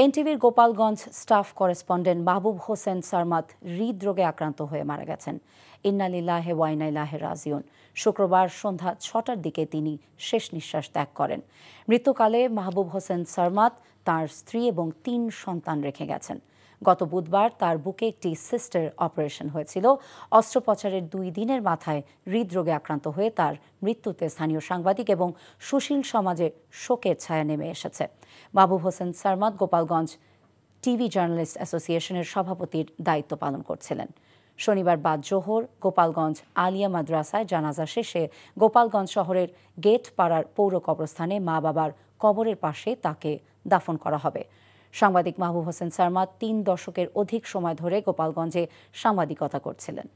এনটিভির Gopalganj staff correspondent মাহবুব Hossain Sarmat হৃদরোগে আক্রান্ত হয়ে মারা গেছেন। ইন্না লিল্লাহি ওয়া ইন্না ইলাইহি রাজিউন। শুক্রবার সন্ধ্যা ৬টার দিকে তিনি শেষ নিঃশ্বাস ত্যাগ করেন। মৃত্যুকালে মাহবুব হোসেন সারমাত তার স্ত্রী এবং ৩ সন্তান রেখে গেছেন। গত বুধবার তার বুকে একটি সিস্টার অপারেশন হয়েছিল। অস্ত্রোপচারের ২ দিনের মাথায় হৃদরোগে আক্রান্ত হয়ে তার মৃত্যুতে স্থানীয় সাংবাদিক এবং সুশীল সমাজে শোকের ছায়া নেমে এসেছে। মাহবুব হোসেন সারমাত গোপালগঞ্জ টিভি জার্নালিস্ট অ্যাসোসিয়েশনের সভাপতির দায়িত্ব পালন করছিলেন। শনিবার বাদ জোহর গোপালগঞ্জ আলিয়া মাদ্রাসায় জানাজা শেষে গোপালগঞ্জ শহরের গেট পাড়ার পৌর কবরস্থানে মা বাবার কবরের পাশে তাকে দাফন করা হবে। সাংবাদিক মাহবুব হোসেন সারমাত ৩ দশকের অধিক সময় ধরে গোপালগঞ্জে সাংবাদিকতা করছিলেন।